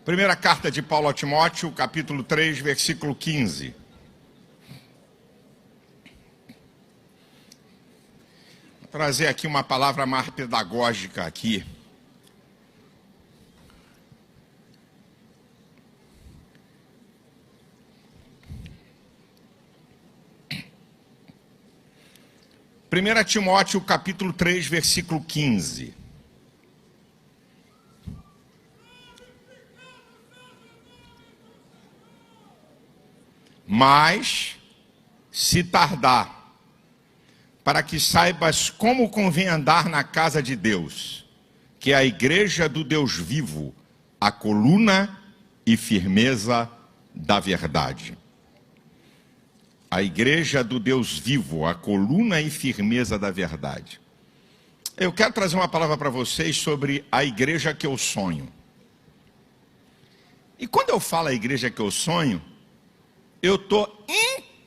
Primeira carta de Paulo a Timóteo, capítulo 3, versículo 15. Vou trazer aqui uma palavra mais pedagógica aqui. Primeira Timóteo, capítulo 3, versículo 15. Mas, se tardar, para que saibas como convém andar na casa de Deus, que é a igreja do Deus vivo, a coluna e firmeza da verdade. A igreja do Deus vivo, a coluna e firmeza da verdade. Eu quero trazer uma palavra para vocês sobre a igreja que eu sonho. E quando eu falo a igreja que eu sonho, eu estou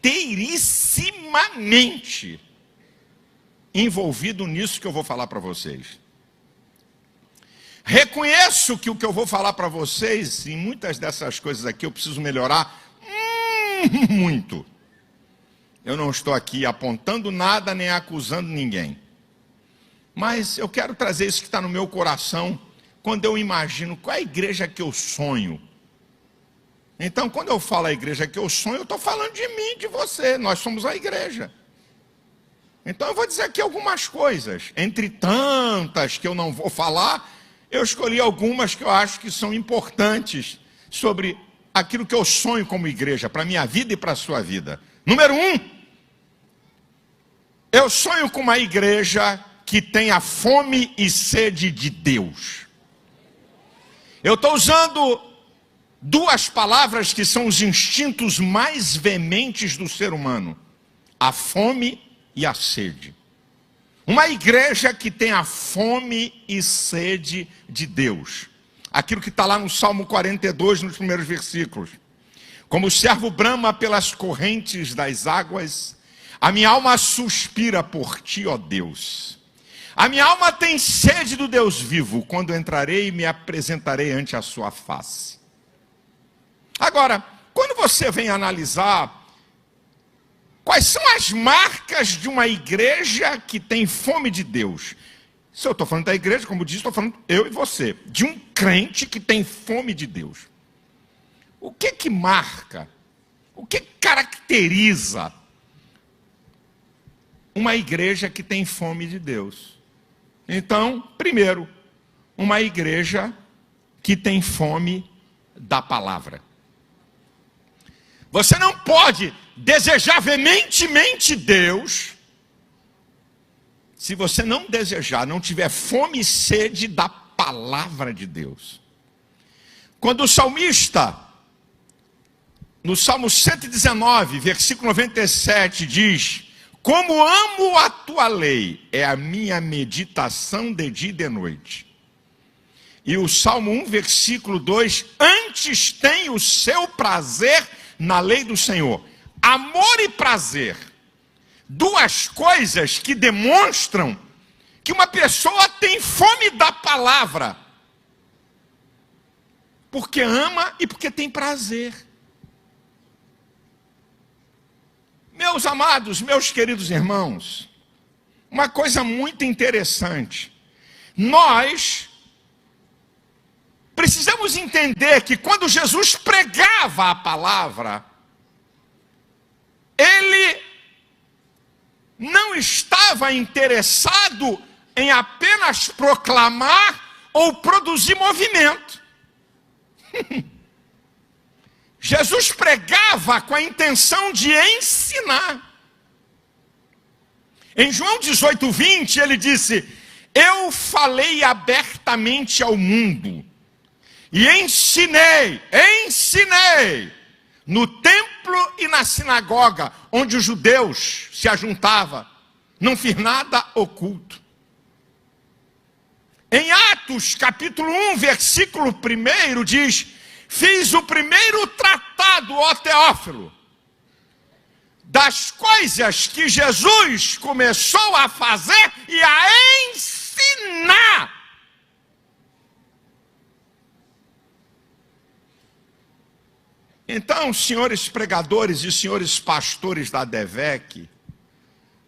inteirissimamente envolvido nisso que eu vou falar para vocês. Reconheço que o que eu vou falar para vocês, em muitas dessas coisas aqui, eu preciso melhorar muito. Eu não estou aqui apontando nada nem acusando ninguém. Mas eu quero trazer isso que está no meu coração quando eu imagino qual é a igreja que eu sonho. Então, quando eu falo a igreja que eu sonho, eu estou falando de mim, de você. Nós somos a igreja. Então, eu vou dizer aqui algumas coisas. Entre tantas que eu não vou falar, eu escolhi algumas que eu acho que são importantes sobre aquilo que eu sonho como igreja, para a minha vida e para a sua vida. Número 1, eu sonho com uma igreja que tenha fome e sede de Deus. Eu estou usando duas palavras que são os instintos mais veementes do ser humano: a fome e a sede. Uma igreja que tem a fome e sede de Deus. Aquilo que está lá no Salmo 42, nos primeiros versículos. Como o servo brama pelas correntes das águas, a minha alma suspira por ti, ó Deus. A minha alma tem sede do Deus vivo, quando entrarei e me apresentarei ante a sua face. Agora, quando você vem analisar quais são as marcas de uma igreja que tem fome de Deus? Se eu estou falando da igreja, como eu disse, estou falando eu e você, de um crente que tem fome de Deus. O que marca, o que caracteriza uma igreja que tem fome de Deus? Então, primeiro, uma igreja que tem fome da palavra. Você não pode desejar veementemente Deus se você não desejar, não tiver fome e sede da palavra de Deus. Quando o salmista, no Salmo 119, versículo 97, diz: como amo a tua lei, é a minha meditação de dia e de noite. E o Salmo 1, versículo 2, antes tem o seu prazer na lei do Senhor. Amor e prazer, duas coisas que demonstram que uma pessoa tem fome da palavra, porque ama e porque tem prazer. Meus amados, meus queridos irmãos, uma coisa muito interessante, nós precisamos entender que quando Jesus pregava a palavra, ele não estava interessado em apenas proclamar ou produzir movimento. Jesus pregava com a intenção de ensinar. Em João 18, 20, ele disse: eu falei abertamente ao mundo, e ensinei no templo e na sinagoga, onde os judeus se ajuntavam, não fiz nada oculto. Em Atos, capítulo 1, versículo 1, diz: fiz o primeiro tratado, ó Teófilo, das coisas que Jesus começou a fazer e a ensinar. Então, senhores pregadores e senhores pastores da ADVEC,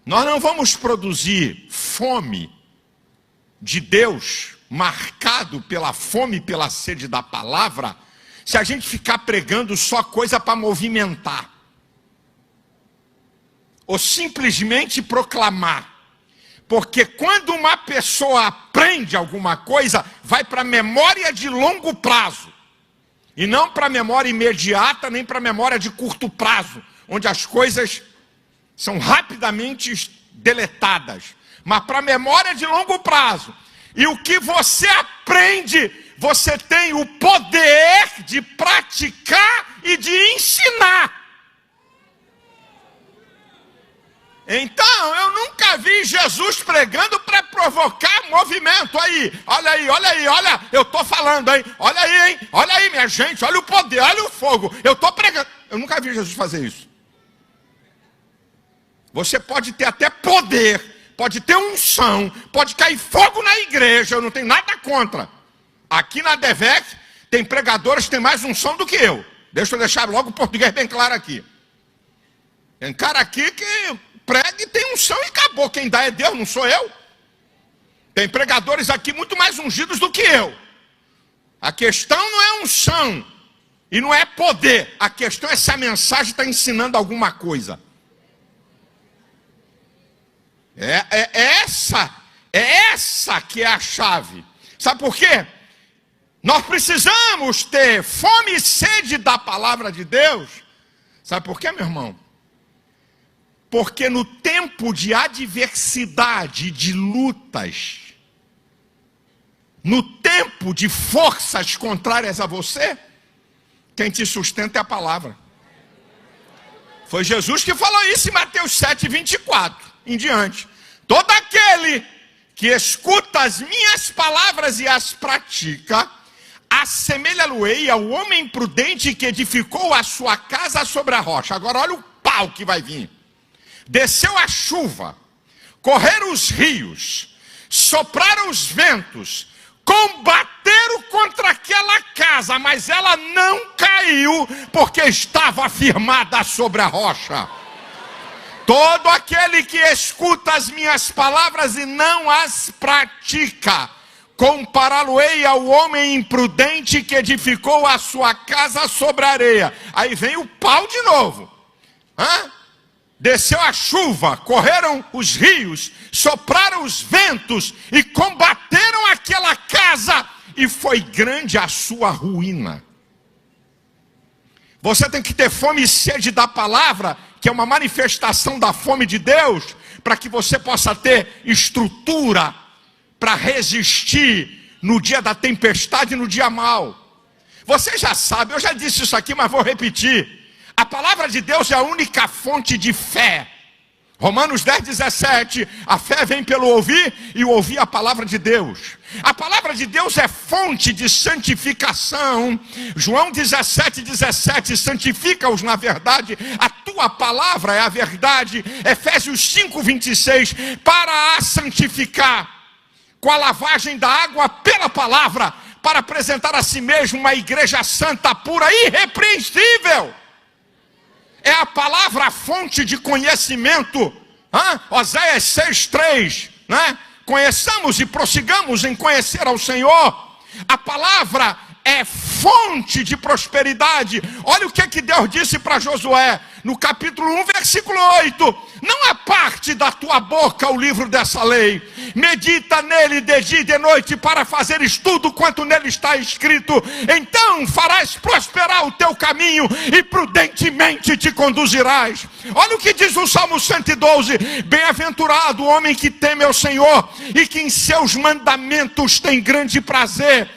nós não vamos produzir fome de Deus, marcado pela fome e pela sede da palavra, se a gente ficar pregando só coisa para movimentar, ou simplesmente proclamar. Porque quando uma pessoa aprende alguma coisa, vai para a memória de longo prazo, e não para a memória imediata, nem para a memória de curto prazo, onde as coisas são rapidamente deletadas, mas para a memória de longo prazo. E o que você aprende, você tem o poder de praticar e de ensinar. Então, eu nunca vi Jesus pregando para provocar movimento. Aí, olha, eu estou falando, hein? Olha aí, minha gente, olha o poder, olha o fogo. Eu estou pregando. Eu nunca vi Jesus fazer isso. Você pode ter até poder, pode ter unção, pode cair fogo na igreja, eu não tenho nada contra. Aqui na ADVEC tem pregadores que têm mais unção do que eu. Deixa eu deixar logo o português bem claro aqui. Tem cara aqui que prega e tem unção e acabou. Quem dá é Deus, não sou eu. Tem pregadores aqui muito mais ungidos do que eu. A questão não é unção e não é poder. A questão é se a mensagem está ensinando alguma coisa. É essa que é a chave. Sabe por quê? Nós precisamos ter fome e sede da palavra de Deus. Sabe por quê, meu irmão? Porque no tempo de adversidade, de lutas, no tempo de forças contrárias a você, quem te sustenta é a palavra. Foi Jesus que falou isso em Mateus 7:24 em diante. Todo aquele que escuta as minhas palavras e as pratica, assemelha-lo-ei ao homem prudente que edificou a sua casa sobre a rocha. Agora olha o pau que vai vir. Desceu a chuva, correram os rios, sopraram os ventos, combateram contra aquela casa, mas ela não caiu, porque estava firmada sobre a rocha. Todo aquele que escuta as minhas palavras e não as pratica, compará-lo-ei ao homem imprudente que edificou a sua casa sobre a areia. Aí vem o pau de novo. Desceu a chuva, correram os rios, sopraram os ventos e combateram aquela casa, e foi grande a sua ruína. Você tem que ter fome e sede da palavra, que é uma manifestação da fome de Deus, para que você possa ter estrutura para resistir no dia da tempestade e no dia mau. Você já sabe, eu já disse isso aqui, mas vou repetir. A palavra de Deus é a única fonte de fé. Romanos 10:17, a fé vem pelo ouvir e o ouvir a palavra de Deus. A palavra de Deus é fonte de santificação. João 17:17, santifica-os na verdade, a tua palavra é a verdade. Efésios 5:26, para a santificar com a lavagem da água pela palavra, para apresentar a si mesmo uma igreja santa, pura e irrepreensível. É a palavra a fonte de conhecimento. Oséias 6:3, né? Conheçamos e prossigamos em conhecer ao Senhor. A palavra é fonte de prosperidade. Olha o que Deus disse para Josué, no capítulo 1, versículo 8. Não aparte da tua boca o livro dessa lei. Medita nele de dia e de noite, para fazeres tudo quanto nele está escrito. Então farás prosperar o teu caminho e prudentemente te conduzirás. Olha o que diz o Salmo 112. Bem-aventurado o homem que teme ao Senhor e que em seus mandamentos tem grande prazer.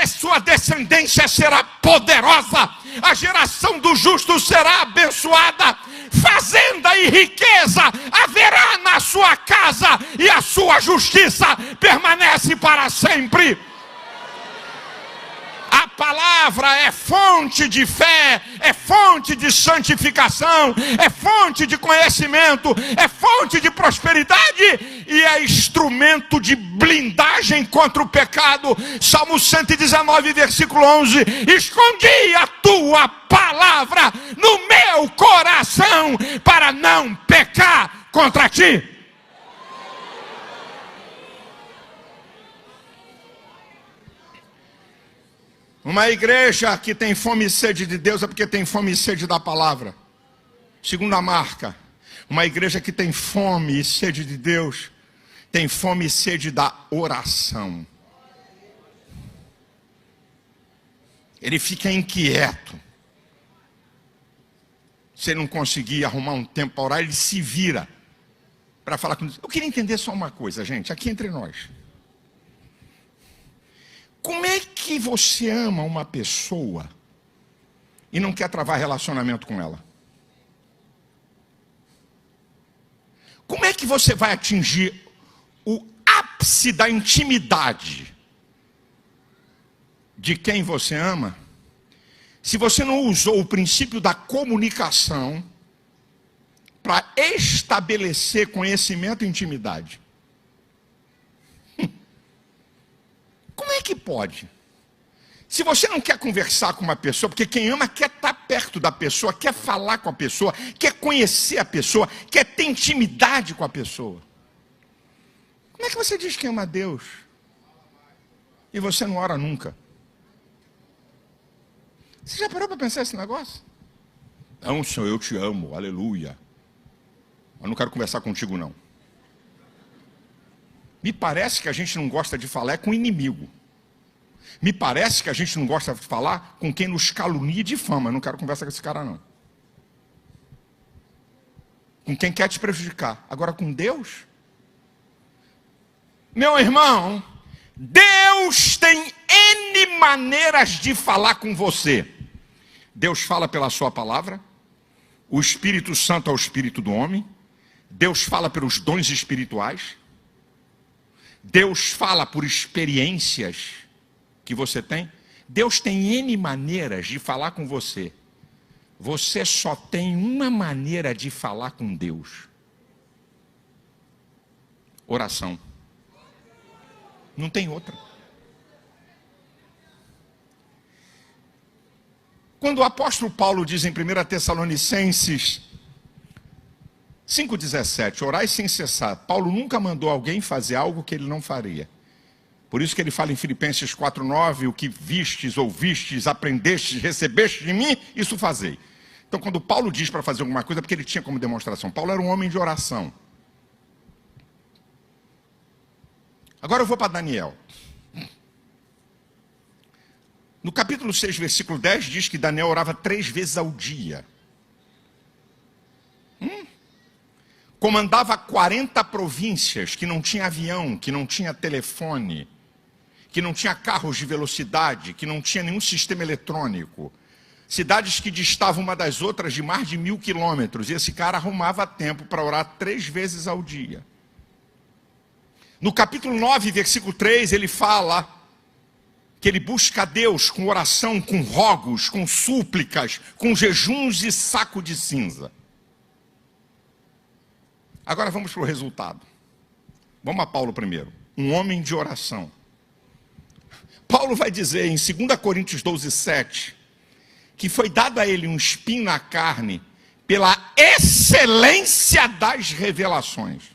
Sua descendência será poderosa, a geração do justo será abençoada. Fazenda e riqueza haverá na sua casa, e a sua justiça permanece para sempre. A palavra é fonte de fé, é fonte de santificação, é fonte de conhecimento, é fonte de prosperidade e é instrumento de blindagem contra o pecado. Salmo 119, versículo 11: escondi a tua palavra no meu coração para não pecar contra ti. Uma igreja que tem fome e sede de Deus é porque tem fome e sede da palavra. Segunda marca, uma igreja que tem fome e sede de Deus, tem fome e sede da oração. Ele fica inquieto. Se ele não conseguir arrumar um tempo para orar, ele se vira para falar com Deus. Eu queria entender só uma coisa, gente, aqui entre nós. Como é que você ama uma pessoa e não quer travar relacionamento com ela? Como é que você vai atingir o ápice da intimidade de quem você ama, se você não usou o princípio da comunicação para estabelecer conhecimento e intimidade? Como é que pode? Se você não quer conversar com uma pessoa, porque quem ama quer estar perto da pessoa, quer falar com a pessoa, quer conhecer a pessoa, quer ter intimidade com a pessoa. Como é que você diz que ama a Deus e você não ora nunca? Você já parou para pensar esse negócio? Não, Senhor, eu te amo, aleluia. Eu não quero conversar contigo, não. Me parece que a gente não gosta de falar com o inimigo. Me parece que a gente não gosta de falar com quem nos calunia e difama. Eu não quero conversar com esse cara, não. Com quem quer te prejudicar. Agora com Deus? Meu irmão, Deus tem N maneiras de falar com você. Deus fala pela sua palavra. O Espírito Santo é o Espírito do homem. Deus fala pelos dons espirituais. Deus fala por experiências que você tem. Deus tem N maneiras de falar com você. Você só tem uma maneira de falar com Deus: oração. Não tem outra. Quando o apóstolo Paulo diz em 1 Tessalonicenses 5,17, orai sem cessar. Paulo nunca mandou alguém fazer algo que ele não faria. Por isso que ele fala em Filipenses 4,9, o que vistes, ouvistes, aprendestes, recebestes de mim, isso fazei. Então quando Paulo diz para fazer alguma coisa, é porque ele tinha como demonstração. Paulo era um homem de oração. Agora eu vou para Daniel. No capítulo 6, versículo 10, diz que Daniel orava 3 vezes ao dia. Comandava 40 províncias, que não tinha avião, que não tinha telefone, que não tinha carros de velocidade, que não tinha nenhum sistema eletrônico. Cidades que distavam uma das outras de mais de 1000 quilômetros. E esse cara arrumava tempo para orar 3 vezes ao dia. No capítulo 9, versículo 3, ele fala que ele busca a Deus com oração, com rogos, com súplicas, com jejuns e saco de cinza. Agora vamos para o resultado. Vamos a Paulo primeiro. Um homem de oração. Paulo vai dizer em 2 Coríntios 12:7, que foi dado a ele um espinho na carne pela excelência das revelações.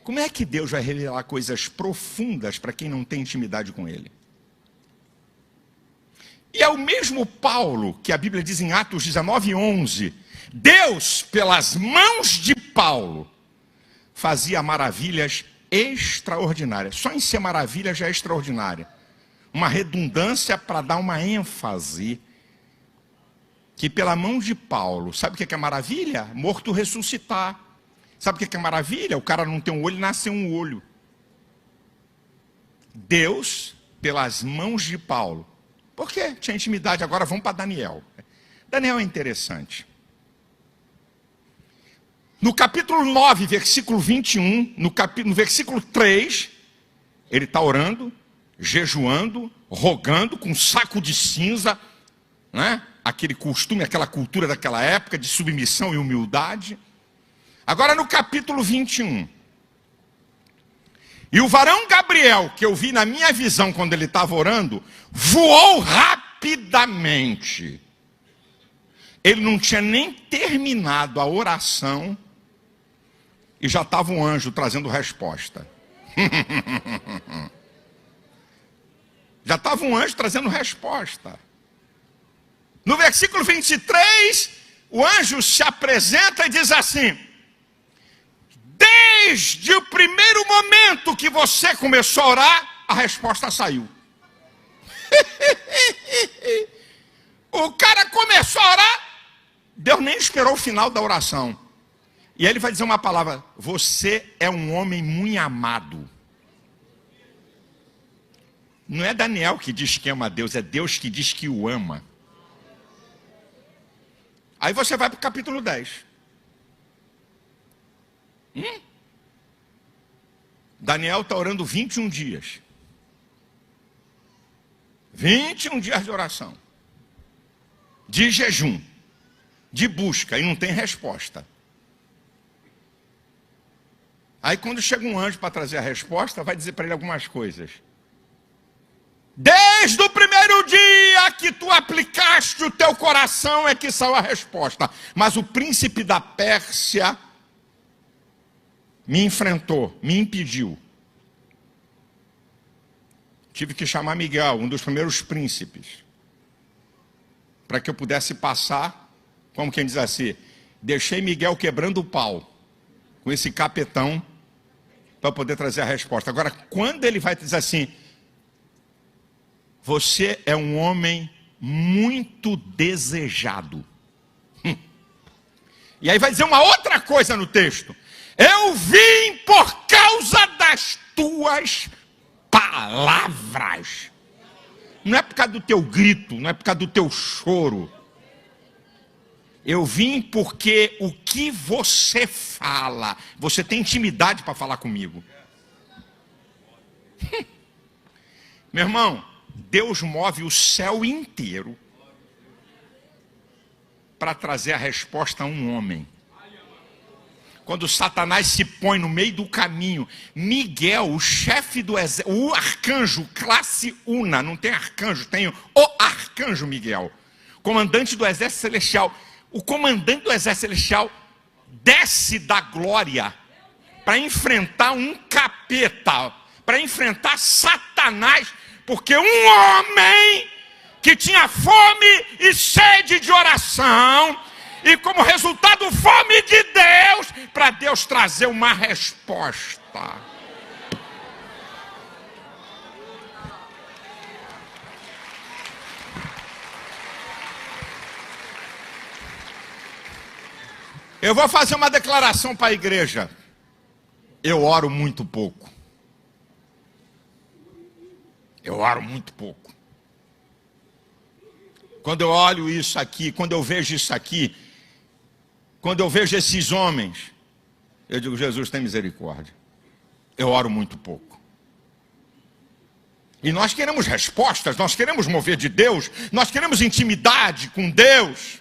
Como é que Deus vai revelar coisas profundas para quem não tem intimidade com Ele? E é o mesmo Paulo que a Bíblia diz em Atos 19:11, Deus, pelas mãos de Paulo, fazia maravilhas extraordinárias. Só em ser maravilha já é extraordinária. Uma redundância para dar uma ênfase. Que pela mão de Paulo, sabe o que é maravilha? Morto ressuscitar. Sabe o que é maravilha? O cara não tem um olho, nasce um olho. Deus, pelas mãos de Paulo. Por quê? Tinha intimidade. Agora vamos para Daniel. Daniel é interessante. No capítulo 9, versículo 21, no versículo 3, Ele está orando, jejuando, rogando, com um saco de cinza, né? Aquele costume, aquela cultura daquela época de submissão e humildade. Agora no capítulo 21. E o varão Gabriel, que eu vi na minha visão quando ele estava orando, voou rapidamente. Ele não tinha nem terminado a oração e já estava um anjo trazendo resposta. Já estava um anjo trazendo resposta. No versículo 23, o anjo se apresenta e diz assim: desde o primeiro momento que você começou a orar, a resposta saiu. O cara começou a orar, Deus nem esperou o final da oração. E aí ele vai dizer uma palavra: você é um homem muito amado. Não é Daniel que diz que ama a Deus, é Deus que diz que o ama. Aí você vai para o capítulo 10. Daniel está orando 21 dias. 21 dias de oração. De jejum. De busca. E não tem resposta. Aí quando chega um anjo para trazer a resposta, vai dizer para ele algumas coisas. Desde o primeiro dia que tu aplicaste o teu coração é que saiu a resposta. Mas o príncipe da Pérsia me enfrentou, me impediu. Tive que chamar Miguel, um dos primeiros príncipes, para que eu pudesse passar, como quem diz assim, deixei Miguel quebrando o pau, com esse capetão, para poder trazer a resposta. Agora, quando ele vai dizer assim, você é um homem muito desejado. E aí vai dizer uma outra coisa no texto. Eu vim por causa das tuas palavras. Não é por causa do teu grito, não é por causa do teu choro. Eu vim porque o que você fala, você tem intimidade para falar comigo. Meu irmão, Deus move o céu inteiro para trazer a resposta a um homem. Quando Satanás se põe no meio do caminho, Miguel, o chefe do exército, o arcanjo, classe una, não tem arcanjo, tem o arcanjo Miguel, comandante do exército celestial. O comandante do exército celestial desce da glória para enfrentar um capeta, para enfrentar Satanás, porque um homem que tinha fome e sede de oração, e como resultado, fome de Deus, para Deus trazer uma resposta. Eu vou fazer uma declaração para a igreja. Eu oro muito pouco. Eu oro muito pouco. Quando eu olho isso aqui, quando eu vejo isso aqui, quando eu vejo esses homens, eu digo, Jesus, tem misericórdia. Eu oro muito pouco. E nós queremos respostas, nós queremos mover de Deus, nós queremos intimidade com Deus.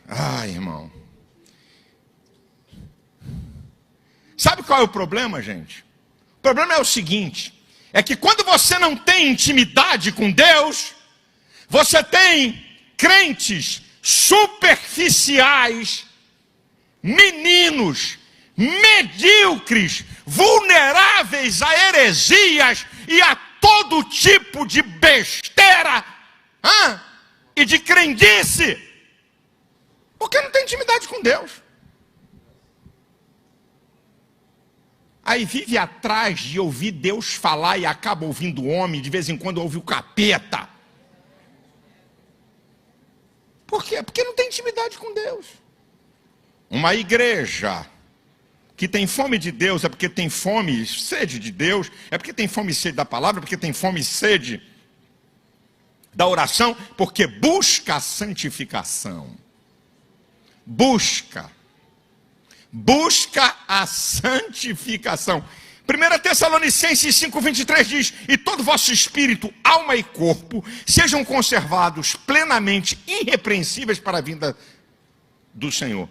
Ai, irmão. Sabe qual é o problema, gente? O problema é o seguinte, é que quando você não tem intimidade com Deus, você tem crentes superficiais, meninos, medíocres, vulneráveis a heresias e a todo tipo de besteira e de crendice, porque não tem intimidade com Deus. Aí vive atrás de ouvir Deus falar e acaba ouvindo o homem, de vez em quando ouve o capeta. Por quê? Porque não tem intimidade com Deus. Uma igreja que tem fome de Deus é porque tem fome e sede de Deus, é porque tem fome e sede da palavra, porque tem fome e sede da oração, porque busca a santificação. Busca. busca a santificação. 1 Tessalonicenses 5,23 diz: e todo o vosso espírito, alma e corpo sejam conservados plenamente irrepreensíveis para a vinda do Senhor.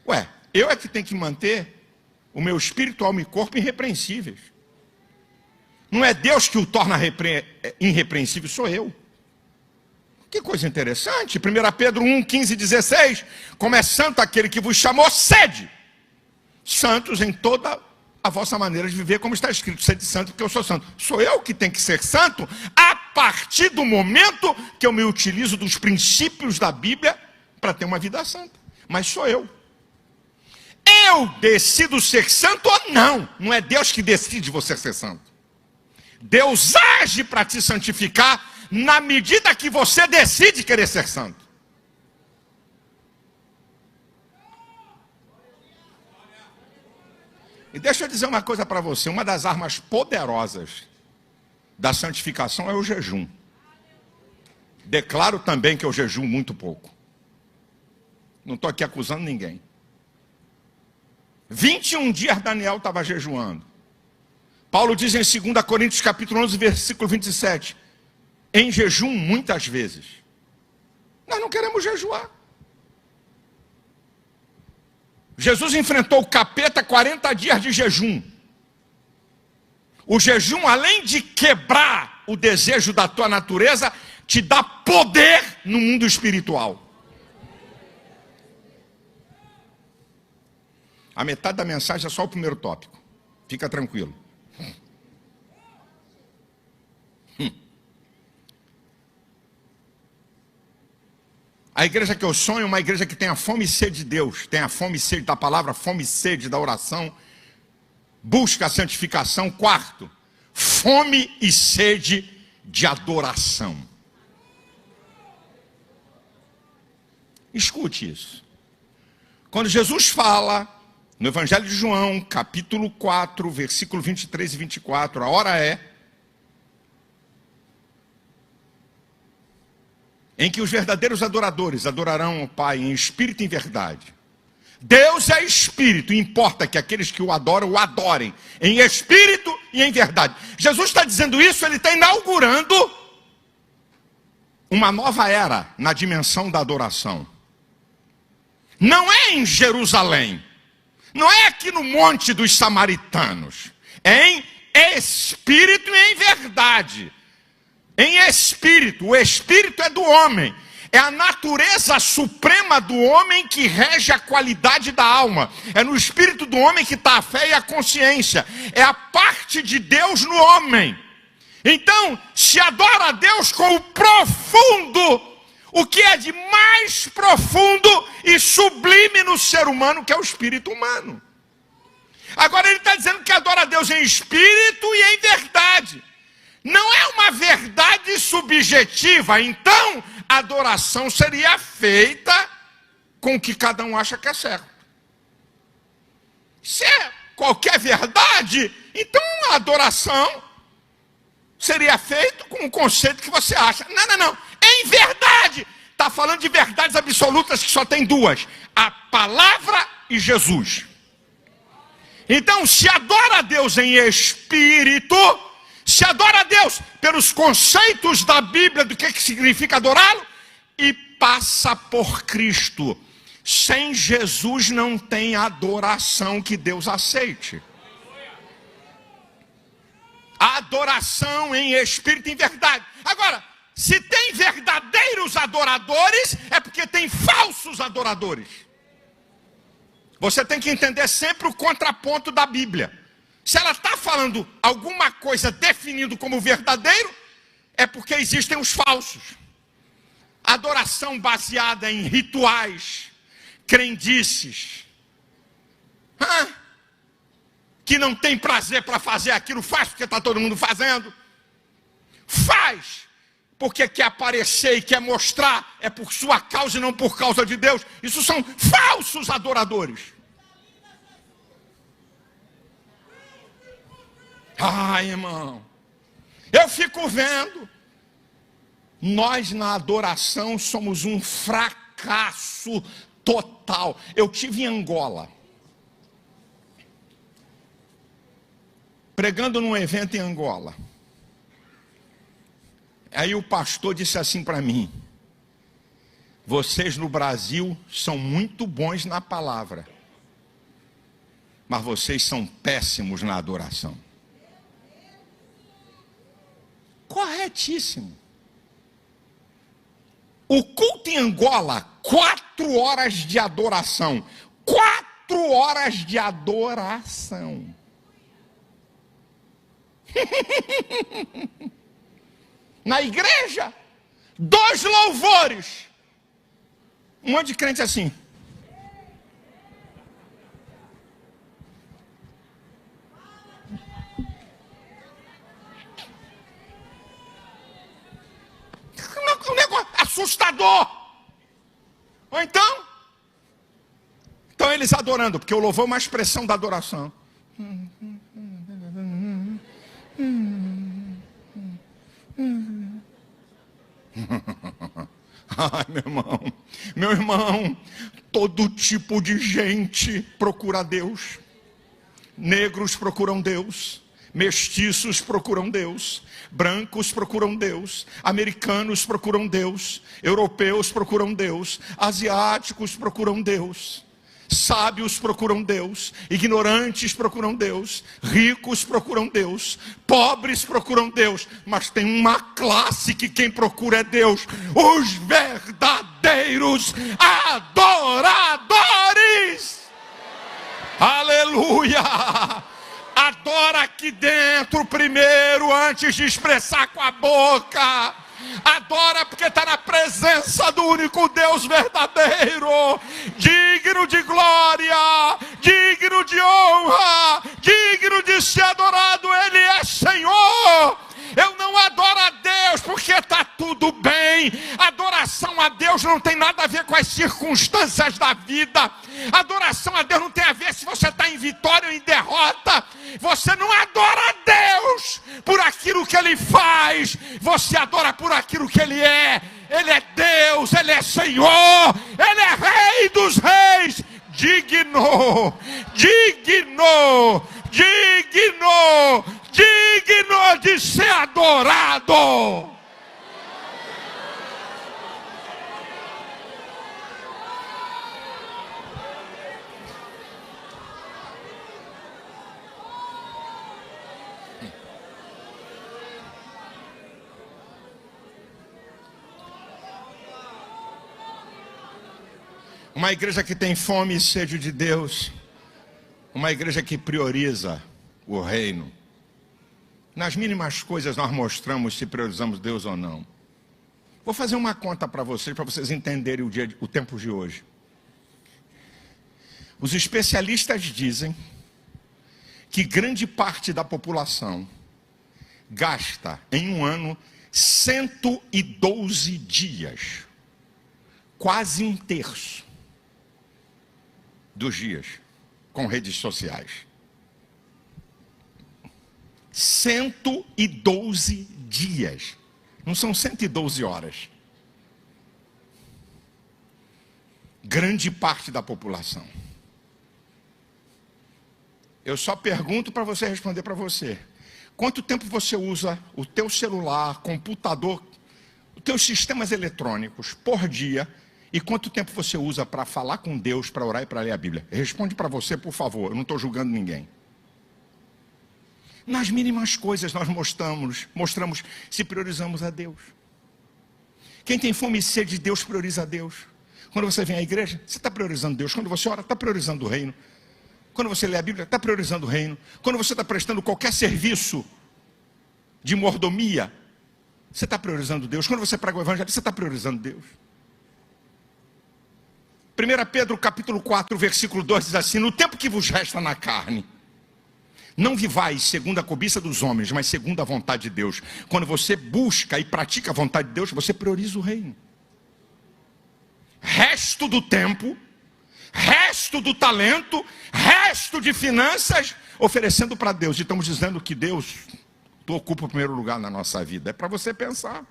Ué, eu é que tenho que manter o meu espírito, alma e corpo irrepreensíveis. Não é Deus que o torna irrepreensível, sou eu. Que coisa interessante. 1 Pedro 1, 15 e 16. Como é santo aquele que vos chamou, sede santos em toda a vossa maneira de viver, como está escrito: sede santo porque eu sou santo. Sou eu que tenho que ser santo a partir do momento que eu me utilizo dos princípios da Bíblia para ter uma vida santa. Mas sou eu. Eu decido ser santo ou não. Não é Deus que decide você ser santo. Deus age para te santificar na medida que você decide querer ser santo. E deixa eu dizer uma coisa para você. Uma das armas poderosas da santificação é o jejum. Declaro também que eu jejuo muito pouco. Não estou aqui acusando ninguém. 21 dias Daniel estava jejuando. Paulo diz em 2 Coríntios capítulo 11, versículo 27, em jejum muitas vezes. Nós não queremos jejuar. Jesus enfrentou o capeta 40 dias de jejum. O jejum, além de quebrar o desejo da tua natureza, te dá poder no mundo espiritual. A metade da mensagem é só o primeiro tópico. Fica tranquilo. A igreja que eu sonho é uma igreja que tem a fome e sede de Deus, tem a fome e sede da palavra, fome e sede da oração, busca a santificação. Quarto, fome e sede de adoração. Escute isso. Quando Jesus fala no Evangelho de João, capítulo 4, versículo 23 e 24, a hora é em que os verdadeiros adoradores adorarão o Pai em espírito e em verdade. Deus é espírito, importa que aqueles que o adoram, o adorem em espírito e em verdade. Jesus está dizendo isso, ele está inaugurando uma nova era na dimensão da adoração. Não é em Jerusalém, não é aqui no Monte dos Samaritanos, é em espírito e em verdade. Em espírito, o espírito é do homem, é a natureza suprema do homem que rege a qualidade da alma. É no espírito do homem que está a fé e a consciência, é a parte de Deus no homem. Então, se adora a Deus com o profundo, o que é de mais profundo e sublime no ser humano, que é o espírito humano. Agora ele está dizendo que adora a Deus em espírito e em verdade. Não é uma verdade subjetiva, então a adoração seria feita com o que cada um acha que é certo. Se é qualquer verdade, então a adoração seria feita com o conceito que você acha. Não. Em verdade. Está falando de verdades absolutas que só tem duas: a palavra e Jesus. Então, se adora a Deus em espírito, se adora a Deus pelos conceitos da Bíblia do que significa adorá-lo, e passa por Cristo. Sem Jesus não tem adoração que Deus aceite. A adoração em espírito e em verdade. Agora, se tem verdadeiros adoradores, é porque tem falsos adoradores. Você tem que entender sempre o contraponto da Bíblia. Se ela está falando alguma coisa definindo como verdadeiro, é porque existem os falsos. Adoração baseada em rituais, crendices, que não tem prazer para fazer aquilo, faz porque está todo mundo fazendo. Faz porque quer aparecer e quer mostrar, é por sua causa e não por causa de Deus. Isso são falsos adoradores. Ai, irmão, eu fico vendo, nós na adoração somos um fracasso total. Eu tive em Angola, pregando num evento em Angola. Aí o pastor disse assim para mim: vocês no Brasil são muito bons na palavra, mas vocês são péssimos na adoração. Corretíssimo. O culto em Angola, 4 horas de adoração. 4 horas de adoração. Na igreja, 2 louvores. Um monte de crente assim. Um negócio assustador. Ou então eles adorando, porque o louvor é uma expressão da adoração. Ai, meu irmão, todo tipo de gente procura Deus. Negros procuram Deus, mestiços procuram Deus, brancos procuram Deus, americanos procuram Deus, europeus procuram Deus, asiáticos procuram Deus, sábios procuram Deus, ignorantes procuram Deus, ricos procuram Deus, pobres procuram Deus, mas tem uma classe que quem procura é Deus: os verdadeiros adoradores. Aleluia! Adora aqui dentro primeiro, antes de expressar com a boca. Adora porque está na presença do único Deus verdadeiro, digno de glória, digno de honra, digno de ser adorado. Ele é Senhor. Eu não adoro a Deus porque está tudo bem. Adoração a Deus não tem nada a ver com as circunstâncias da vida. Adoração a Deus não tem a ver se você está em vitória ou em derrota. Você não adora a Deus por aquilo que Ele faz. Você adora por aquilo que Ele é. Ele é Deus, Ele é Senhor, Ele é Rei dos Reis. Digno, digno, digno, digno de ser adorado. Uma igreja que tem fome e sede de Deus, uma igreja que prioriza o reino. Nas mínimas coisas nós mostramos se priorizamos Deus ou não. Vou fazer uma conta para vocês entenderem o tempo de hoje. Os especialistas dizem que grande parte da população gasta em um ano 112 dias, quase um terço dos dias, com redes sociais. 112 dias. Não são 112 horas. Grande parte da população. Eu só pergunto para você responder para você. Quanto tempo você usa o teu celular, computador, os teus sistemas eletrônicos por dia? E quanto tempo você usa para falar com Deus, para orar e para ler a Bíblia? Responde para você, por favor. Eu não estou julgando ninguém. Nas mínimas coisas nós mostramos se priorizamos a Deus. Quem tem fome e sede de Deus, prioriza a Deus. Quando você vem à igreja, você está priorizando Deus. Quando você ora, está priorizando o reino. Quando você lê a Bíblia, está priorizando o reino. Quando você está prestando qualquer serviço de mordomia, você está priorizando Deus. Quando você prega o evangelho, você está priorizando Deus. 1 Pedro capítulo 4, versículo 2 diz assim: no tempo que vos resta na carne, não vivais segundo a cobiça dos homens, mas segundo a vontade de Deus. Quando você busca e pratica a vontade de Deus, você prioriza o reino. Resto do tempo, resto do talento, resto de finanças, oferecendo para Deus. E estamos dizendo que Deus ocupa o primeiro lugar na nossa vida. É para você pensar.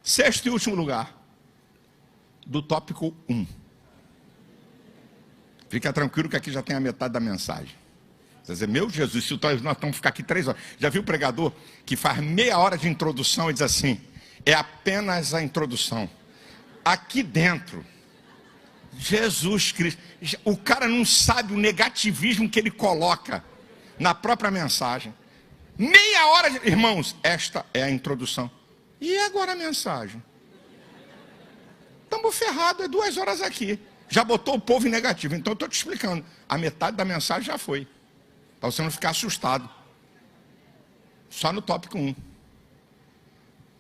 Sexto e último lugar, do tópico 1. Fica tranquilo que aqui já tem a metade da mensagem. Você dizer, meu Jesus, se nós vamos ficar aqui 3 horas. Já viu o pregador que faz meia hora de introdução e diz assim, é apenas a introdução. Aqui dentro, Jesus Cristo, o cara não sabe o negativismo que ele coloca na própria mensagem. Meia hora, irmãos, esta é a introdução. E agora a mensagem? Estamos ferrados, é 2 horas aqui. Já botou o povo em negativo. Então eu estou te explicando. A metade da mensagem já foi. Para você não ficar assustado. Só no tópico 1.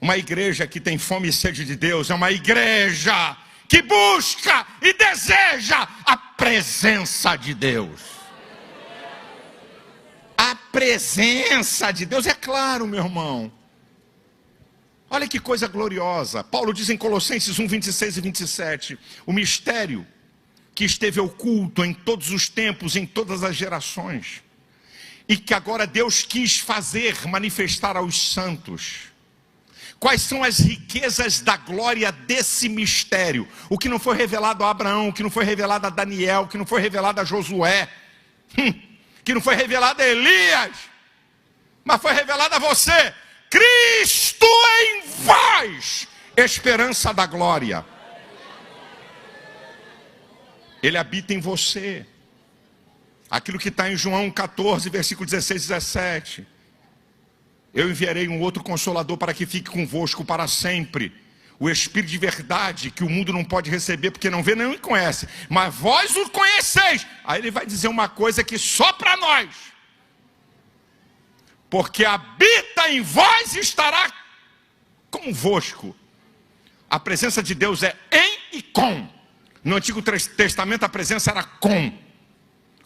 Uma igreja que tem fome e sede de Deus é uma igreja que busca e deseja a presença de Deus. A presença de Deus, é claro, meu irmão. Olha que coisa gloriosa. Paulo diz em Colossenses 1, 26 e 27, o mistério que esteve oculto em todos os tempos, em todas as gerações, e que agora Deus quis fazer manifestar aos santos. Quais são as riquezas da glória desse mistério? O que não foi revelado a Abraão, o que não foi revelado a Daniel, o que não foi revelado a Josué, que não foi revelado a Elias, mas foi revelado a você. Cristo em vós, esperança da glória. Ele habita em você. Aquilo que está em João 14, versículo 16 e 17. Eu enviarei um outro consolador para que fique convosco para sempre. O Espírito de verdade que o mundo não pode receber porque não vê nem conhece. Mas vós o conheceis. Aí ele vai dizer uma coisa que só para nós. Porque habita em vós e estará convosco. A presença de Deus é em e com. No Antigo Testamento a presença era com.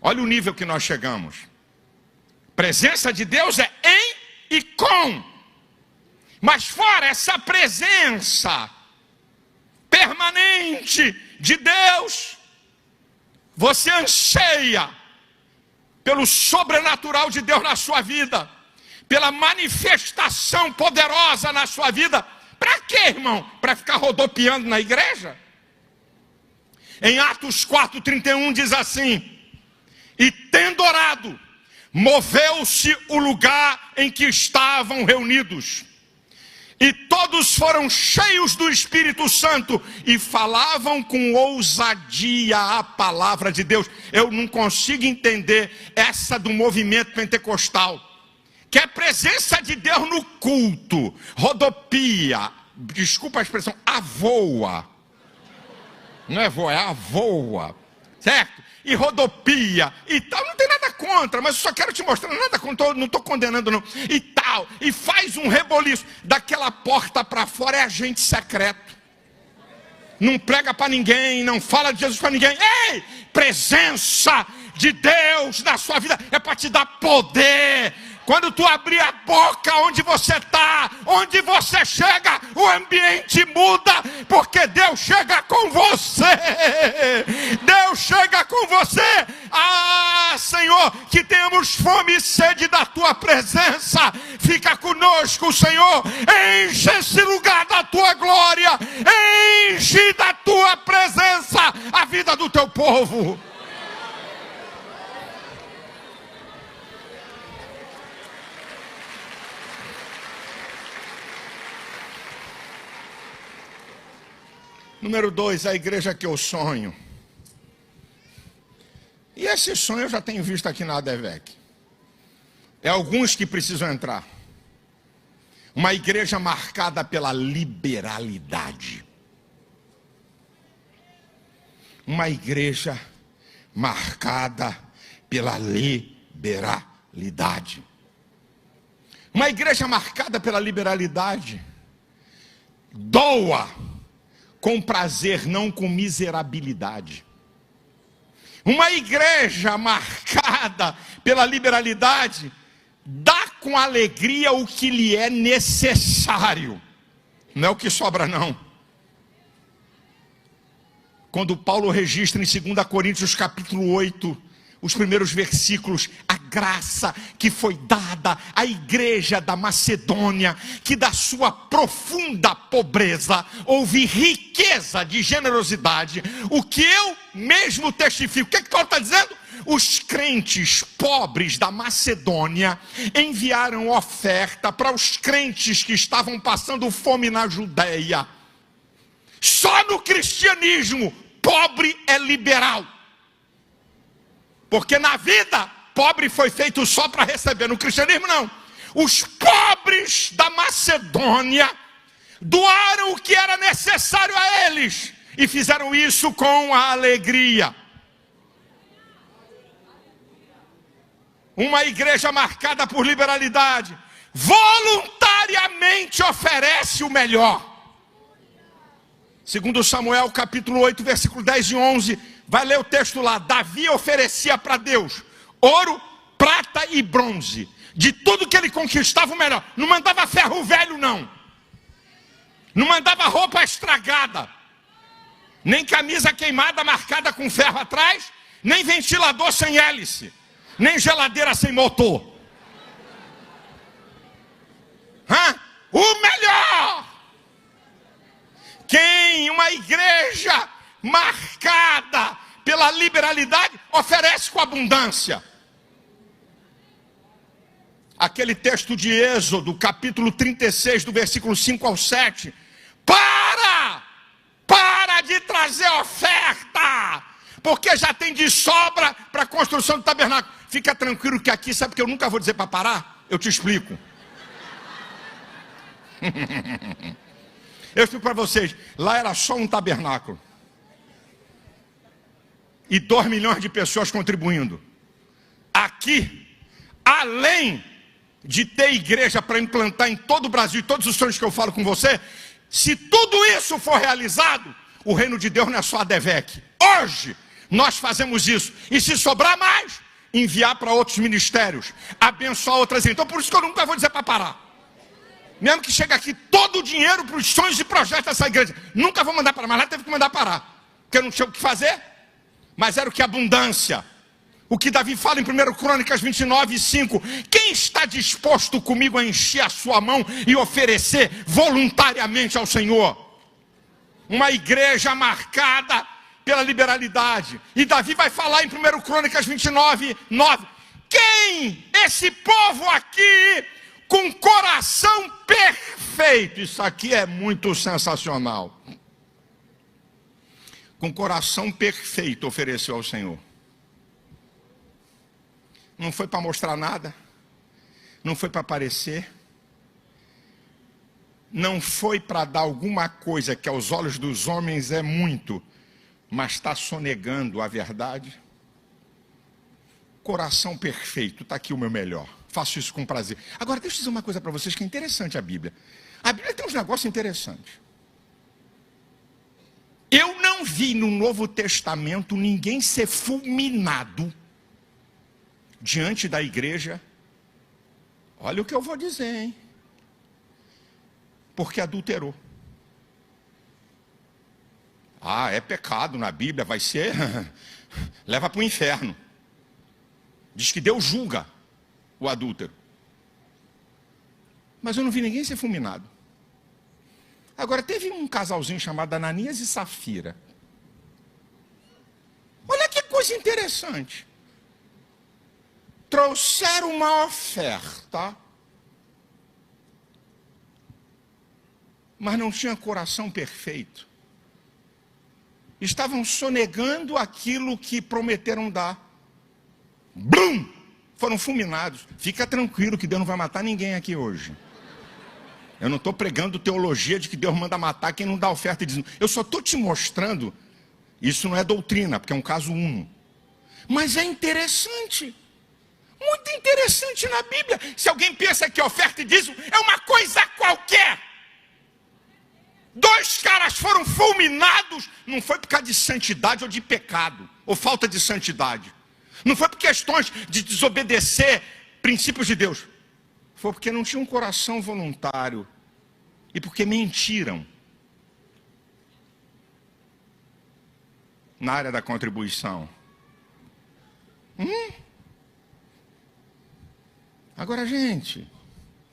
Olha o nível que nós chegamos. Presença de Deus é em e com. Mas fora essa presença permanente de Deus, você anseia pelo sobrenatural de Deus na sua vida, pela manifestação poderosa na sua vida. Para quê, irmão? Para ficar rodopiando na igreja? Em Atos 4:31 diz assim: e tendo orado, moveu-se o lugar em que estavam reunidos, e todos foram cheios do Espírito Santo e falavam com ousadia a palavra de Deus. Eu não consigo entender essa do movimento pentecostal, que é a presença de Deus no culto, rodopia, desculpa a expressão, avoa. Não é voa, é avoa, certo? E rodopia e tal, não tem nada contra, mas eu só quero te mostrar, nada contra, não estou condenando não, e tal, e faz um reboliço, daquela porta para fora é agente secreto, não prega para ninguém, não fala de Jesus para ninguém. Ei, presença de Deus na sua vida é para te dar poder. Quando tu abrir a boca onde você está, onde você chega, o ambiente muda, porque Deus chega com você. Deus chega com você. Ah, Senhor, que tenhamos fome e sede da tua presença. Fica conosco, Senhor. Enche esse lugar da tua glória. Enche da tua presença a vida do teu povo. Número 2, a igreja que eu sonho. E esse sonho eu já tenho visto aqui na ADVEC. É alguns que precisam entrar. Uma igreja marcada pela liberalidade. Uma igreja marcada pela liberalidade. Uma igreja marcada pela liberalidade. Doa com prazer, não com miserabilidade. Uma igreja marcada pela liberalidade dá com alegria o que lhe é necessário, não é o que sobra não. Quando Paulo registra em 2 Coríntios capítulo 8, os primeiros versículos, a graça que foi dada à igreja da Macedônia, que da sua profunda pobreza houve riqueza de generosidade, o que eu mesmo testifico. O que Paulo está dizendo? Os crentes pobres da Macedônia enviaram oferta para os crentes que estavam passando fome na Judéia. Só no cristianismo, pobre é liberal. Porque na vida, pobre foi feito só para receber. No cristianismo, não. Os pobres da Macedônia doaram o que era necessário a eles. E fizeram isso com a alegria. Uma igreja marcada por liberalidade, voluntariamente oferece o melhor. Segundo Samuel capítulo 8, versículo 10 e 11, vai ler o texto lá. Davi oferecia para Deus ouro, prata e bronze. De tudo que ele conquistava o melhor. Não mandava ferro velho não. Não mandava roupa estragada. Nem camisa queimada marcada com ferro atrás. Nem ventilador sem hélice. Nem geladeira sem motor. O melhor. Quem uma igreja marcada pela liberalidade oferece com abundância. Aquele texto de Êxodo, capítulo 36, do versículo 5 ao 7. Para de trazer oferta, porque já tem de sobra para a construção do tabernáculo. Fica tranquilo que aqui, sabe que eu nunca vou dizer para parar? Eu te explico. Eu explico para vocês. Lá era só um tabernáculo. E 2 milhões de pessoas contribuindo. Aqui, além de ter igreja para implantar em todo o Brasil, e todos os sonhos que eu falo com você, se tudo isso for realizado, o reino de Deus não é só a DEVEC. Hoje, nós fazemos isso. E se sobrar mais, enviar para outros ministérios, abençoar outras. Então, por isso que eu nunca vou dizer para parar. Mesmo que chegue aqui todo o dinheiro para os sonhos e projetos dessa igreja, nunca vou mandar parar. Mas lá teve que mandar parar, porque eu não tinha o que fazer. Mas era o que? Abundância. O que Davi fala em 1 Crônicas 29, 5. Quem está disposto comigo a encher a sua mão e oferecer voluntariamente ao Senhor? Uma igreja marcada pela liberalidade. E Davi vai falar em 1 Crônicas 29, 9. Quem? Esse povo aqui, com coração perfeito. Isso aqui é muito sensacional. Com coração perfeito ofereceu ao Senhor. Não foi para mostrar nada. Não foi para aparecer. Não foi para dar alguma coisa que aos olhos dos homens é muito, mas está sonegando a verdade. Coração perfeito, está aqui o meu melhor. Faço isso com prazer. Agora, deixa eu dizer uma coisa para vocês que é interessante a Bíblia. A Bíblia tem uns negócios interessantes. Eu não vi no Novo Testamento ninguém ser fulminado diante da igreja. Olha o que eu vou dizer, hein? Porque adulterou. É pecado na Bíblia, vai ser, leva para o inferno. Diz que Deus julga o adúltero. Mas eu não vi ninguém ser fulminado. Agora, teve um casalzinho chamado Ananias e Safira. Olha que coisa interessante. Trouxeram uma oferta, mas não tinha coração perfeito. Estavam sonegando aquilo que prometeram dar. Blum! Foram fulminados. Fica tranquilo que Deus não vai matar ninguém aqui hoje. Eu não estou pregando teologia de que Deus manda matar quem não dá oferta e diz. Eu só estou te mostrando. Isso não é doutrina, porque é um caso uno. Mas é interessante. Muito interessante na Bíblia. Se alguém pensa que oferta e dízimo é uma coisa qualquer. 2 caras foram fulminados. Não foi por causa de santidade ou de pecado. Ou falta de santidade. Não foi por questões de desobedecer princípios de Deus. Foi porque não tinham um coração voluntário. E porque mentiram. Na área da contribuição. Agora, gente,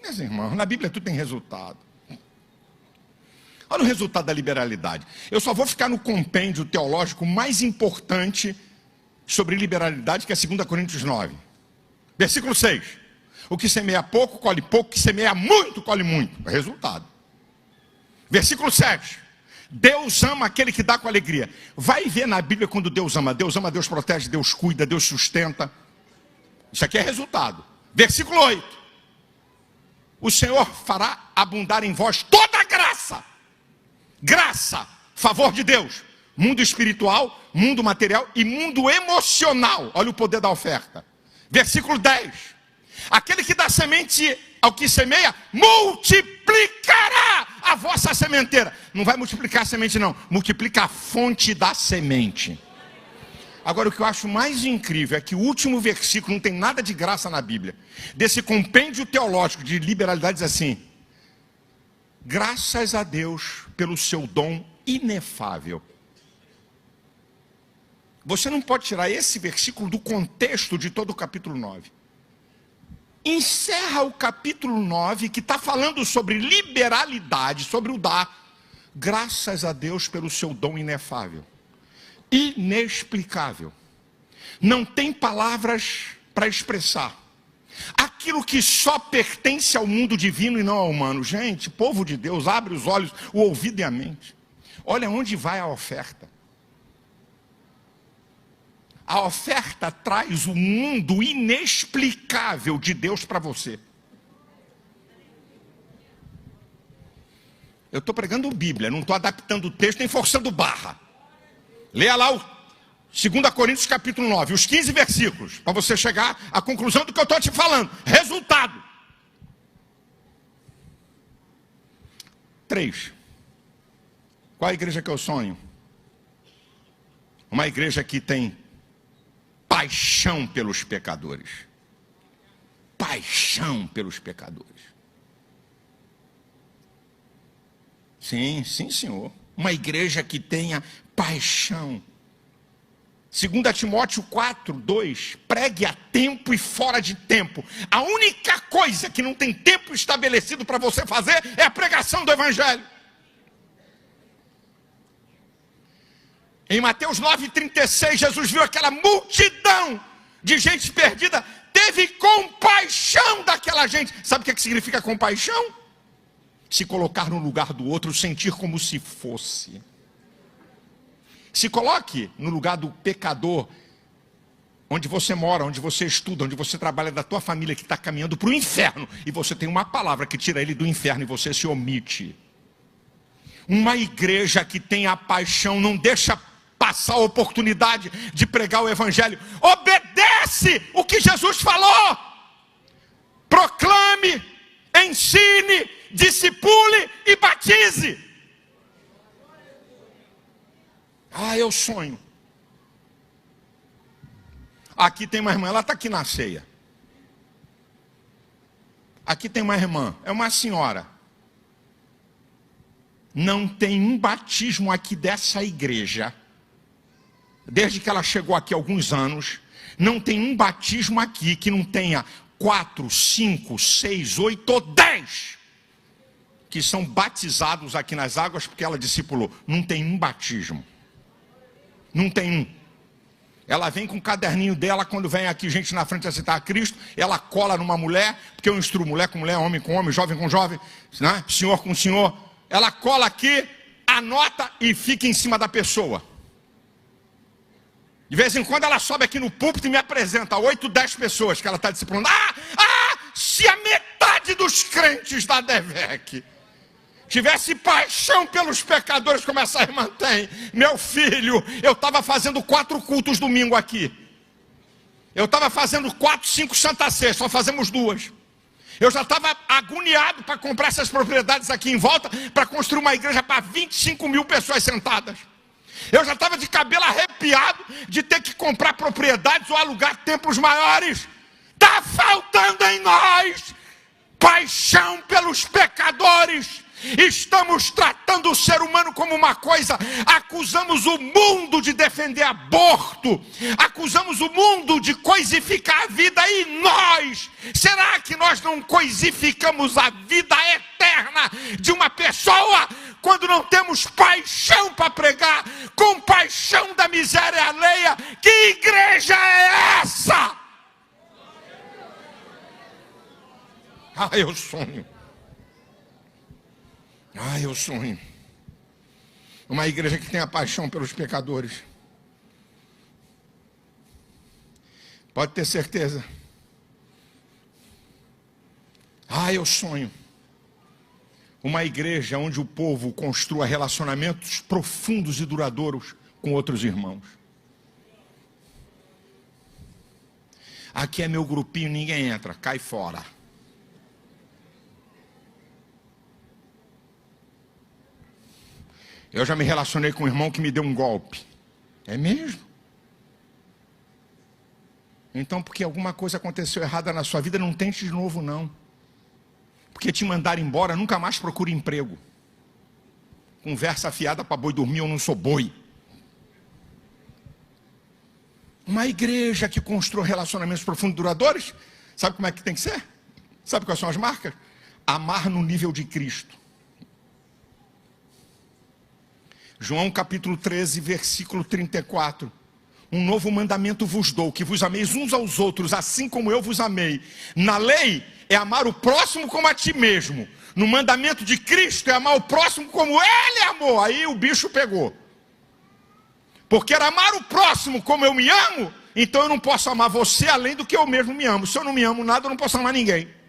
meus irmãos, na Bíblia tudo tem resultado. Olha o resultado da liberalidade. Eu só vou ficar no compêndio teológico mais importante sobre liberalidade, que é 2 Coríntios 9. Versículo 6. O que semeia pouco, colhe pouco. O que semeia muito, colhe muito. É resultado. Versículo 7. Deus ama aquele que dá com alegria. Vai ver na Bíblia quando Deus ama. Deus ama, Deus protege, Deus cuida, Deus sustenta. Isso aqui é resultado. Versículo 8. O Senhor fará abundar em vós toda a graça. Graça, favor de Deus. Mundo espiritual, mundo material e mundo emocional. Olha o poder da oferta. Versículo 10. Aquele que dá semente ao que semeia, multiplicará a vossa sementeira. Não vai multiplicar a semente não, multiplica a fonte da semente. Agora o que eu acho mais incrível é que o último versículo não tem nada de graça na Bíblia. Desse compêndio teológico de liberalidade diz assim: graças a Deus pelo seu dom inefável. Você não pode tirar esse versículo do contexto de todo o capítulo 9. Encerra o capítulo 9, que está falando sobre liberalidade, sobre o dar. Graças a Deus pelo seu dom inefável, inexplicável. Não tem palavras para expressar aquilo que só pertence ao mundo divino e não ao humano. Gente, povo de Deus, abre os olhos, o ouvido e a mente. Olha onde vai a oferta. A oferta traz o mundo inexplicável de Deus para você. Eu estou pregando Bíblia, não estou adaptando o texto nem forçando barra. Leia lá o 2 Coríntios capítulo 9, os 15 versículos, para você chegar à conclusão do que eu estou te falando. Resultado. 3. Qual a igreja que eu sonho? Uma igreja que tem paixão pelos pecadores. Paixão pelos pecadores. Sim, sim, senhor. Uma igreja que tenha paixão. 2 Timóteo 4, 2. Pregue a tempo e fora de tempo. A única coisa que não tem tempo estabelecido para você fazer é a pregação do Evangelho. Em Mateus 9,36, Jesus viu aquela multidão de gente perdida, teve compaixão daquela gente. Sabe o que significa compaixão? Se colocar no lugar do outro, sentir como se fosse. Se coloque no lugar do pecador, onde você mora, onde você estuda, onde você trabalha, da tua família que está caminhando para o inferno, e você tem uma palavra que tira ele do inferno e você se omite. Uma igreja que tem a paixão não deixa passar a oportunidade de pregar o Evangelho. Obedece o que Jesus falou. Proclame, ensine, discipule e batize. Ah, eu sonho. Aqui tem uma irmã, ela está aqui na ceia. Aqui tem uma irmã, é uma senhora. Não tem um batismo aqui dessa igreja, desde que ela chegou aqui há alguns anos, não tem um batismo aqui que não tenha 4, 5, 6, 8 ou 10 que são batizados aqui nas águas porque ela discipulou. Não tem um batismo. Não tem um. Ela vem com o caderninho dela, quando vem aqui gente na frente aceitar a Cristo, ela cola numa mulher, porque eu instruo mulher com mulher, homem com homem, jovem com jovem, né? Senhor com senhor. Ela cola aqui, anota e fica em cima da pessoa. De vez em quando ela sobe aqui no púlpito e me apresenta 8, 10 pessoas que ela está discipulando. Se a metade dos crentes da DEVEC tivesse paixão pelos pecadores como essa irmã tem, meu filho, eu estava fazendo 4 cultos domingo aqui. Eu estava fazendo 4, 5 Santa Ceia, só fazemos 2. Eu já estava agoniado para comprar essas propriedades aqui em volta, para construir uma igreja para 25 mil pessoas sentadas. Eu já estava de cabelo arrepiado de ter que comprar propriedades ou alugar templos maiores. Está faltando em nós paixão pelos pecadores. Estamos tratando o ser humano como uma coisa. Acusamos o mundo de defender aborto. Acusamos o mundo de coisificar a vida. E nós? Será que nós não coisificamos a vida eterna de uma pessoa quando não temos paixão para pregar? Compaixão da miséria alheia. Que igreja é essa? Eu sonho. Eu sonho. Uma igreja que tenha paixão pelos pecadores. Pode ter certeza. Eu sonho. Uma igreja onde o povo construa relacionamentos profundos e duradouros com outros irmãos. Aqui é meu grupinho, ninguém entra, cai fora. Eu já me relacionei com um irmão que me deu um golpe. É mesmo? Então, porque alguma coisa aconteceu errada na sua vida, não tente de novo, não. Porque te mandaram embora, nunca mais procure emprego. Conversa afiada para boi dormir, eu não sou boi. Uma igreja que constrói relacionamentos profundos e duradouros, sabe como é que tem que ser? Sabe quais são as marcas? Amar no nível de Cristo. João capítulo 13, versículo 34. Um novo mandamento vos dou, que vos ameis uns aos outros, assim como eu vos amei. Na lei é amar o próximo como a ti mesmo. No mandamento de Cristo é amar o próximo como Ele amou. Aí o bicho pegou. Porque era amar o próximo como eu me amo, então eu não posso amar você além do que eu mesmo me amo. Se eu não me amo nada, eu não posso amar ninguém.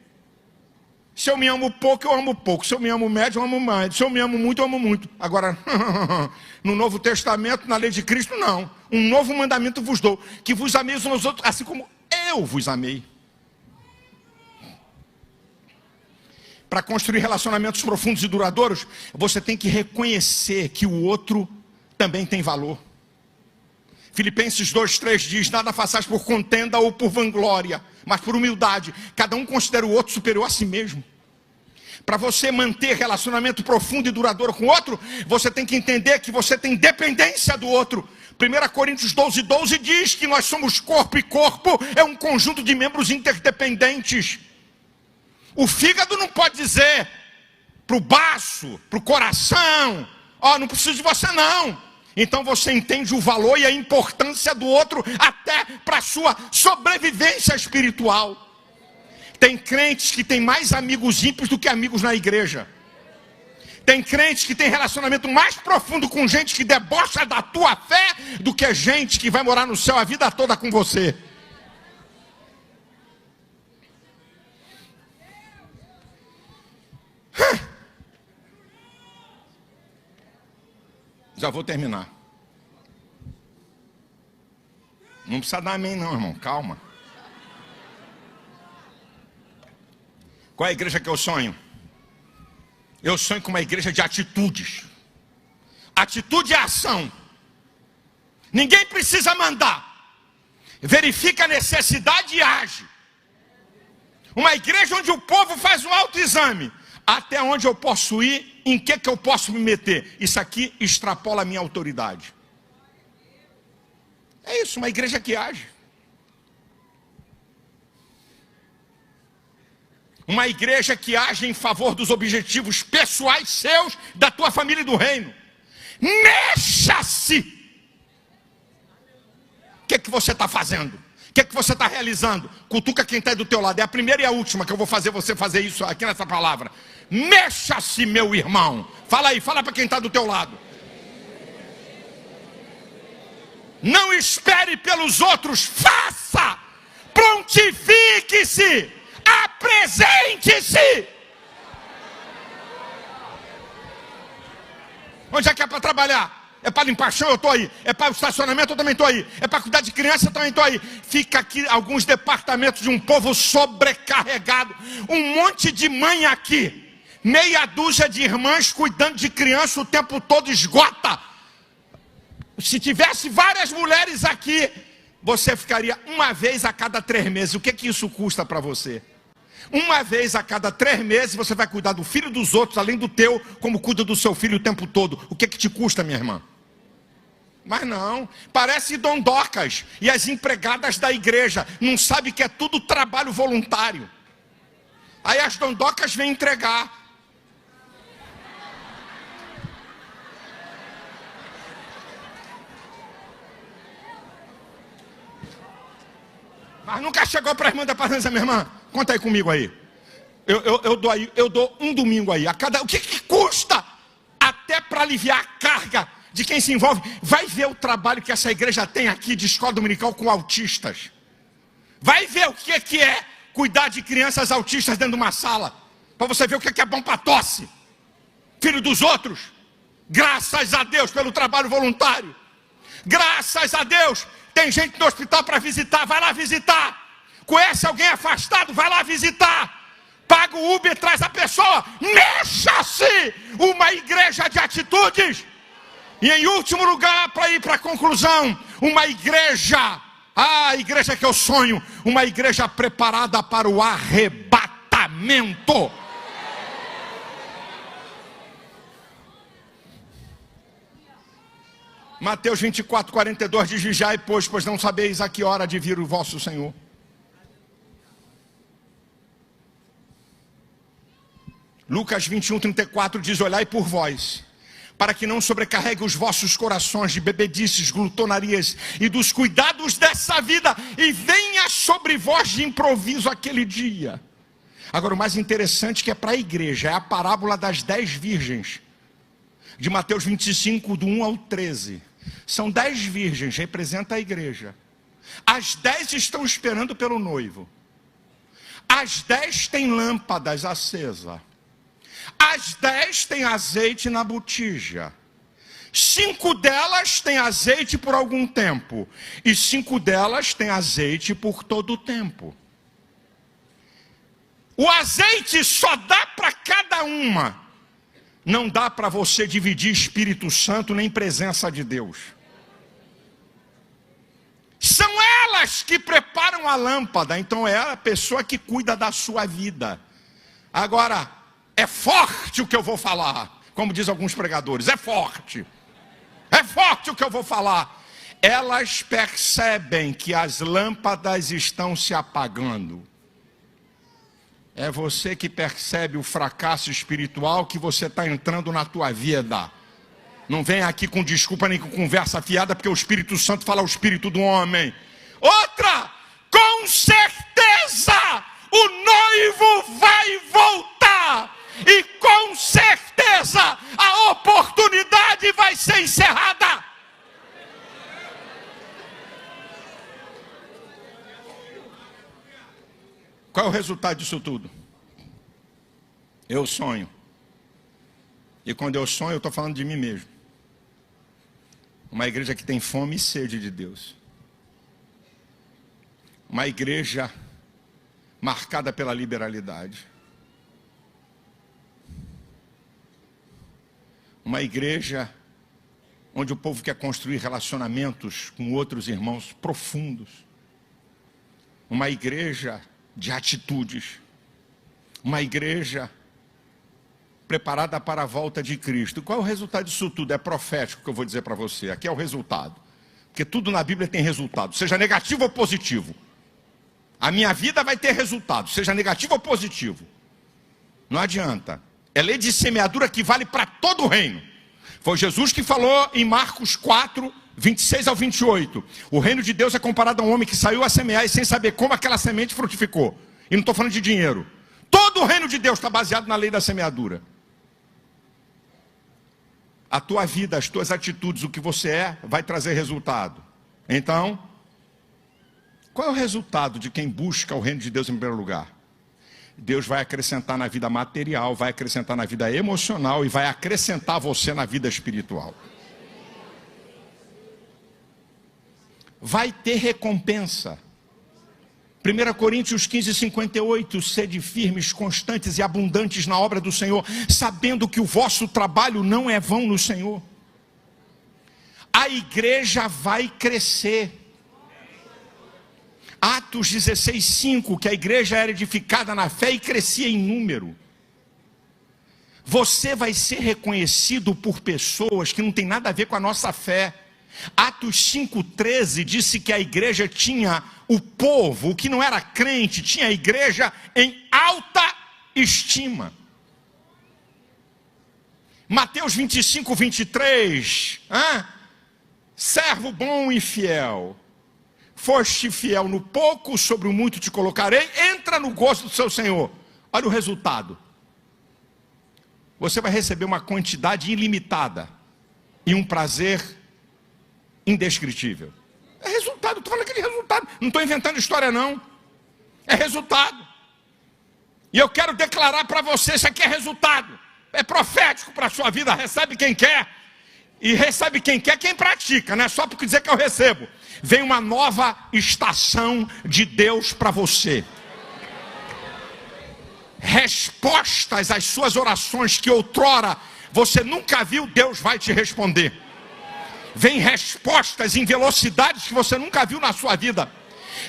Se eu me amo pouco, eu amo pouco. Se eu me amo médio, eu amo mais. Se eu me amo muito, eu amo muito. Agora, no Novo Testamento, na lei de Cristo, não. Um novo mandamento vos dou, que vos ameis uns aos outros, assim como eu vos amei. Para construir relacionamentos profundos e duradouros, você tem que reconhecer que o outro também tem valor. Filipenses 2:3 diz: nada façais por contenda ou por vanglória, mas por humildade. Cada um considera o outro superior a si mesmo. Para você manter relacionamento profundo e duradouro com o outro, você tem que entender que você tem dependência do outro. 1 Coríntios 12:12 diz que nós somos corpo, e corpo é um conjunto de membros interdependentes. O fígado não pode dizer para o baço, para o coração: não preciso de você não. Então você entende o valor e a importância do outro até para a sua sobrevivência espiritual. Tem crentes que têm mais amigos ímpios do que amigos na igreja. Tem crentes que têm relacionamento mais profundo com gente que debocha da tua fé do que gente que vai morar no céu a vida toda com você. Já vou terminar. Não precisa dar amém não, irmão, calma. Qual é a igreja que eu sonho? Eu sonho com uma igreja de atitudes. Atitude é ação. Ninguém precisa mandar. Verifica a necessidade e age. Uma igreja onde o povo faz um autoexame. Até onde eu posso ir, em que eu posso me meter? Isso aqui extrapola a minha autoridade. É isso, uma igreja que age. Uma igreja que age em favor dos objetivos pessoais seus, da tua família e do reino. Mexa-se! O que você está fazendo? O que você está realizando? Cutuca quem está do teu lado. É a primeira e a última que eu vou fazer você fazer isso aqui nessa palavra. Mexa-se, meu irmão. Fala aí, fala para quem está do teu lado. Não espere pelos outros, faça! Prontifique-se! Apresente-se! Onde é que é para trabalhar? É para limpar chão, eu estou aí. É para o estacionamento, eu também estou aí. É para cuidar de criança, eu também estou aí. Fica aqui alguns departamentos de um povo sobrecarregado. Um monte de mãe aqui. Meia dúzia de irmãs cuidando de criança o tempo todo, esgota. Se tivesse várias mulheres aqui, você ficaria uma vez a cada 3 meses. O que isso custa para você? Uma vez a cada 3 meses você vai cuidar do filho dos outros, além do teu, como cuida do seu filho o tempo todo. O que te custa, minha irmã? Mas não, parece dondocas. E as empregadas da igreja não sabem que é tudo trabalho voluntário. Aí as dondocas vêm entregar. Mas nunca chegou para a irmã da Parança, minha irmã? Conta aí comigo aí. Eu dou um domingo aí. O que custa até para aliviar a carga de quem se envolve? Vai ver o trabalho que essa igreja tem aqui de escola dominical com autistas. Vai ver o que é cuidar de crianças autistas dentro de uma sala. Para você ver o que é bom para tosse. Filho dos outros. Graças a Deus pelo trabalho voluntário. Graças a Deus. Tem gente no hospital para visitar. Vai lá visitar. Conhece alguém afastado? Vai lá visitar. Paga o Uber, traz a pessoa. Mexa-se. Uma igreja de atitudes. E em último lugar, para ir para a conclusão, uma igreja, a igreja que eu sonho, uma igreja preparada para o arrebatamento. Mateus 24, 42 diz: vigiai, pois não sabeis a que hora de vir o vosso Senhor. Lucas 21, 34 diz: olhai por vós, para que não sobrecarregue os vossos corações de bebedices, glutonarias e dos cuidados dessa vida, e venha sobre vós de improviso aquele dia. Agora, o mais interessante que é para a igreja é a parábola das 10 virgens, de Mateus 25, do 1 ao 13. São 10 virgens, representa a igreja. As 10 estão esperando pelo noivo. As 10 têm lâmpadas acesas. As 10 têm azeite na botija. 5 delas têm azeite por algum tempo. E 5 delas têm azeite por todo o tempo. O azeite só dá para cada uma. Não dá para você dividir Espírito Santo nem presença de Deus. São elas que preparam a lâmpada. Então é a pessoa que cuida da sua vida. Agora, é forte o que eu vou falar. Como diz alguns pregadores, é forte. É forte o que eu vou falar. Elas percebem que as lâmpadas estão se apagando. É você que percebe o fracasso espiritual que você está entrando na tua vida. Não vem aqui com desculpa nem com conversa fiada, porque o Espírito Santo fala ao espírito do homem. Outra, com certeza o noivo vai voltar. E com certeza a oportunidade vai ser encerrada. Qual é o resultado disso tudo? Eu sonho. E quando eu sonho, eu estou falando de mim mesmo. Uma igreja que tem fome e sede de Deus. Uma igreja marcada pela liberalidade. Uma igreja onde o povo quer construir relacionamentos com outros irmãos profundos. Uma igreja de atitudes. Uma igreja preparada para a volta de Cristo. Qual é o resultado disso tudo? É profético que eu vou dizer para você. Aqui é o resultado. Porque tudo na Bíblia tem resultado, seja negativo ou positivo. A minha vida vai ter resultado, seja negativo ou positivo. Não adianta. É lei de semeadura que vale para todo o reino. Foi Jesus que falou em Marcos 4, 26 ao 28. O reino de Deus é comparado a um homem que saiu a semear e sem saber como aquela semente frutificou. E não estou falando de dinheiro. Todo o reino de Deus está baseado na lei da semeadura. A tua vida, as tuas atitudes, o que você é, vai trazer resultado. Então, qual é o resultado de quem busca o reino de Deus em primeiro lugar? Deus vai acrescentar na vida material, vai acrescentar na vida emocional e vai acrescentar você na vida espiritual. Vai ter recompensa. 1 Coríntios 15, 58, sede firmes, constantes e abundantes na obra do Senhor, sabendo que o vosso trabalho não é vão no Senhor. A igreja vai crescer. Atos 16:5, que a igreja era edificada na fé e crescia em número. Você vai ser reconhecido por pessoas que não tem nada a ver com a nossa fé. Atos 5:13 disse que a igreja tinha o povo, o que não era crente, tinha a igreja em alta estima. Mateus 25:23, servo bom e fiel, foste fiel no pouco, sobre o muito te colocarei, entra no gosto do seu Senhor. Olha o resultado. Você vai receber uma quantidade ilimitada e um prazer indescritível. É resultado, estou falando aquele resultado. Não estou inventando história não. É resultado. E eu quero declarar para você, isso aqui é resultado. É profético para a sua vida, recebe quem quer. E recebe quem quer, quem pratica, não é só porque dizer que eu recebo. Vem uma nova estação de Deus para você. Respostas às suas orações que outrora você nunca viu, Deus vai te responder. Vem respostas em velocidades que você nunca viu na sua vida.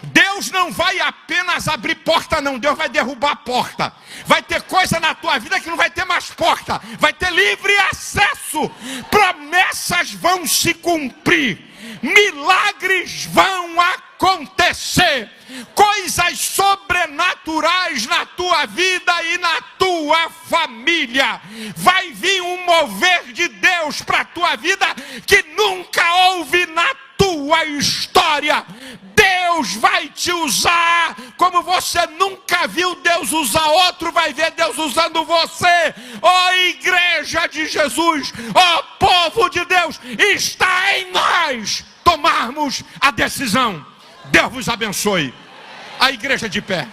Deus não vai apenas abrir porta não, Deus vai derrubar a porta. Vai ter coisa na tua vida que não vai ter mais porta, vai ter livre acesso. Promessas vão se cumprir, milagres vão acontecer, coisas sobrenaturais na tua vida e na tua família. Vai vir um mover de Deus para a tua vida que nunca houve na tua história. Deus vai te usar como você nunca viu Deus usar outro, vai ver Deus usando você. Ó igreja de Jesus, ó povo de Deus, está em nós tomarmos a decisão. Deus vos abençoe. A igreja de pé.